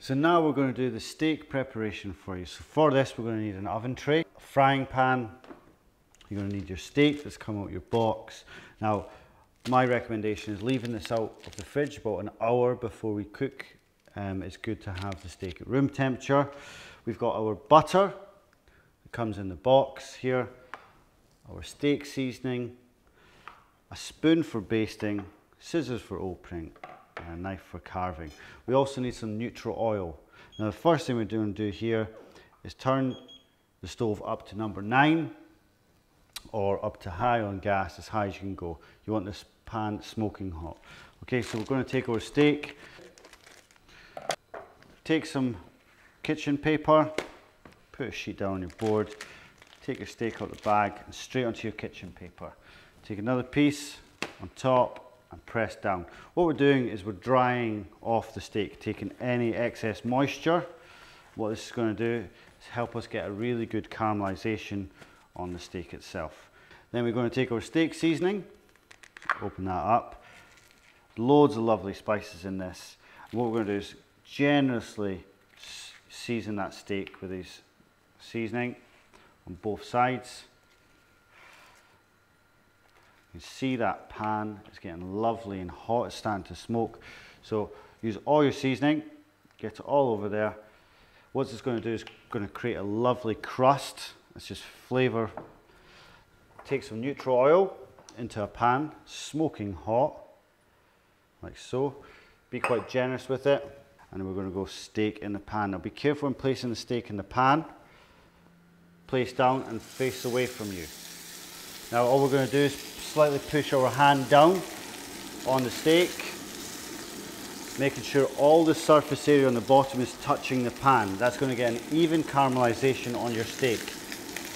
So now we're going to do the steak preparation for you. So for this we're going to need an oven tray, a frying pan, you're going to need your steak that's come out of your box. Now my recommendation is leaving this out of the fridge about an hour before we cook. It's good to have the steak at room temperature. We've got our butter that comes in the box here, our steak seasoning, a spoon for basting, scissors for opening, and a knife for carving. We also need some neutral oil. Now the first thing we're going to do here is turn the stove up to number 9 or up to high on gas, as high as you can go. You want this pan smoking hot. Okay, so we're going to take our steak, take some kitchen paper, put a sheet down on your board, take your steak out of the bag and straight onto your kitchen paper. Take another piece on top and press down. What we're doing is we're drying off the steak, taking any excess moisture. What this is going to do is help us get a really good caramelization on the steak itself. Then we're going to take our steak seasoning, open that up. Loads of lovely spices in this. And what we're going to do is generously season that steak with this seasoning on both sides. You can see that pan is getting lovely and hot, it's starting to smoke. So use all your seasoning, get it all over there. What it's going to do is going to create a lovely crust. It's just flavour. Take some neutral oil into a pan, smoking hot, like so. Be quite generous with it. And then we're going to go steak in the pan. Now be careful when placing the steak in the pan. Place down and face away from you. Now all we're going to do is slightly push our hand down on the steak, making sure all the surface area on the bottom is touching the pan. That's going to get an even caramelization on your steak.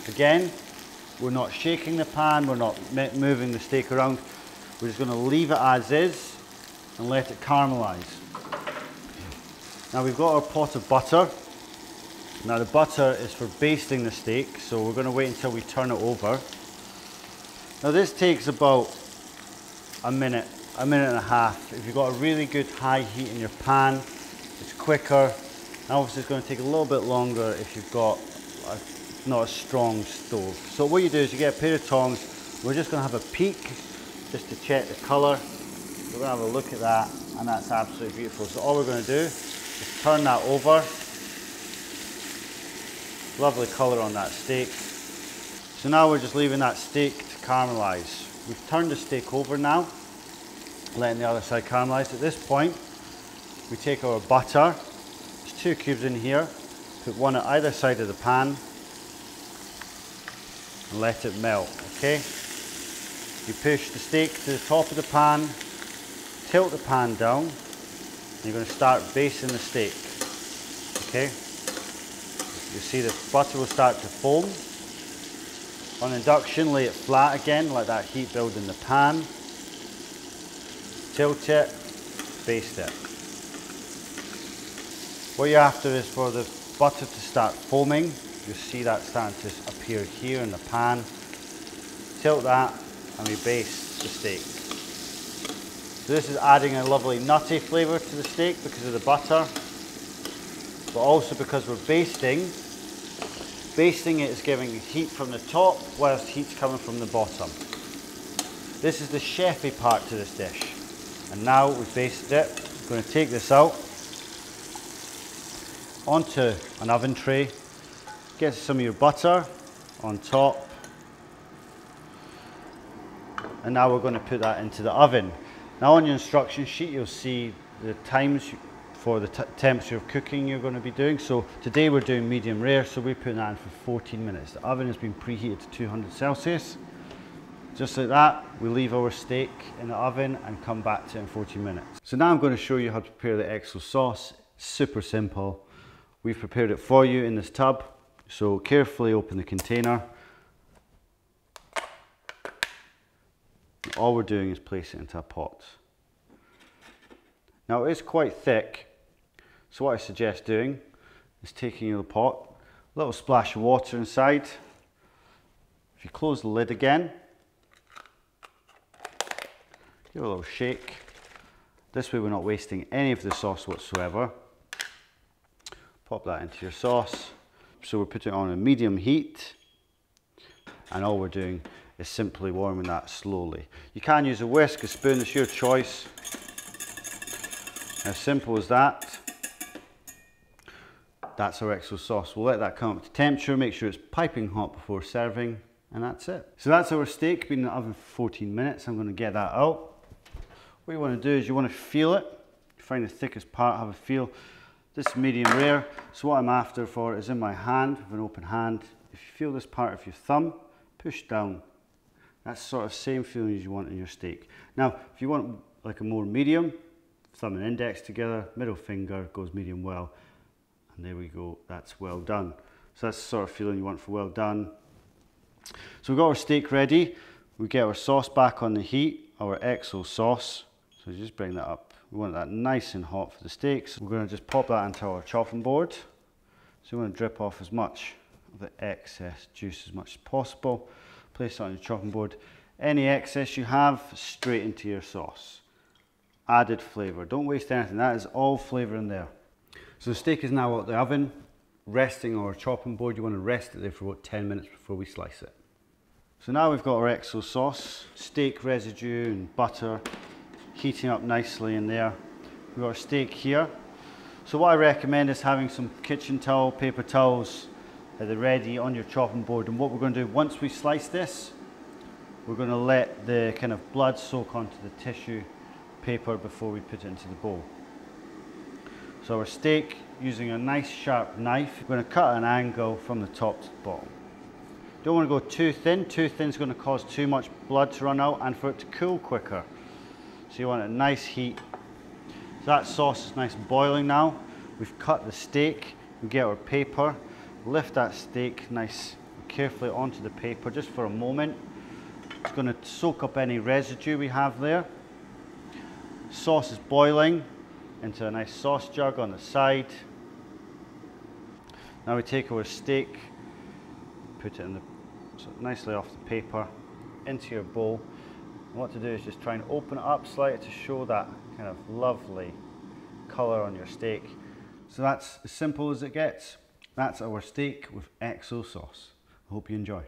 Again, we're not shaking the pan, we're not moving the steak around. We're just going to leave it as is and let it caramelize. Now we've got our pot of butter. Now the butter is for basting the steak, so we're going to wait until we turn it over. Now this takes about a minute and a half. If you've got a really good high heat in your pan, it's quicker. And obviously it's going to take a little bit longer if you've got not a strong stove. So what you do is you get a pair of tongs. We're just going to have a peek just to check the colour. We're going to have a look at that, and that's absolutely beautiful. So all we're going to do is turn that over. Lovely colour on that steak. So now we're just leaving that steak to caramelize. We've turned the steak over now, letting the other side caramelize. At this point, we take our butter. There's 2 cubes in here. Put one at either side of the pan and let it melt, okay? You push the steak to the top of the pan, tilt the pan down, and you're going to start basting the steak, okay? You see the butter will start to foam. On induction, lay it flat again, let that heat build in the pan. Tilt it, baste it. What you're after is for the butter to start foaming. You'll see that starting to appear here in the pan. Tilt that and we baste the steak. So this is adding a lovely nutty flavour to the steak because of the butter, but also because we're basting. Basting it is giving heat from the top whilst heat's coming from the bottom. This is the chefy part to this dish. And now we've basted it, I'm going to take this out onto an oven tray. Get some of your butter on top. And now we're going to put that into the oven. Now on your instruction sheet you'll see the times for the temperature of cooking you're going to be doing. So today we're doing medium rare, so we're putting that in for 14 minutes. The oven has been preheated to 200 Celsius. Just like that, we leave our steak in the oven and come back to it in 14 minutes. So now I'm going to show you how to prepare the XO sauce. Super simple. We've prepared it for you in this tub. So carefully open the container. All we're doing is place it into a pot. Now it is quite thick, so what I suggest doing is taking the pot, a little splash of water inside. If you close the lid again, give it a little shake. This way we're not wasting any of the sauce whatsoever. Pop that into your sauce. So we're putting it on a medium heat, and all we're doing is simply warming that slowly. You can use a whisk, a spoon, it's your choice. As simple as that. That's our XO sauce. We'll let that come up to temperature, make sure it's piping hot before serving, and that's it. So that's our steak, been in the oven for 14 minutes. I'm going to get that out. What you want to do is you want to feel it. Find the thickest part, have a feel. This is medium rare, so what I'm after for is in my hand, with an open hand. If you feel this part of your thumb, push down. That's sort of same feeling as you want in your steak. Now, if you want like a more medium, thumb and index together, middle finger goes medium well. And there we go, that's well done. So that's the sort of feeling you want for well done. So we've got our steak ready. We get our sauce back on the heat, our XO sauce. So just bring that up. We want that nice and hot for the steaks. We're going to just pop that into our chopping board. So we want to drip off as much of the excess juice as much as possible. Place that on your chopping board. Any excess you have, straight into your sauce. Added flavour. Don't waste anything. That is all flavour in there. So the steak is now out of the oven, resting on our chopping board. You want to rest it there for about 10 minutes before we slice it. So now we've got our XO sauce, steak residue and butter heating up nicely in there. We've got our steak here. So what I recommend is having some kitchen towel, paper towels at the ready on your chopping board. And what we're going to do, once we slice this, we're going to let the kind of blood soak onto the tissue paper before we put it into the bowl. So our steak, using a nice sharp knife, we're going to cut an angle from the top to the bottom. Don't want to go too thin is going to cause too much blood to run out and for it to cool quicker. So you want a nice heat. So that sauce is nice and boiling now. We've cut the steak, we get our paper, lift that steak nice and carefully onto the paper just for a moment. It's going to soak up any residue we have there. Sauce is boiling into a nice sauce jug on the side. Now we take our steak, put it in the, so nicely off the paper, into your bowl. And what to do is just try and open it up slightly to show that kind of lovely colour on your steak. So that's as simple as it gets. That's our steak with XO sauce. I hope you enjoy.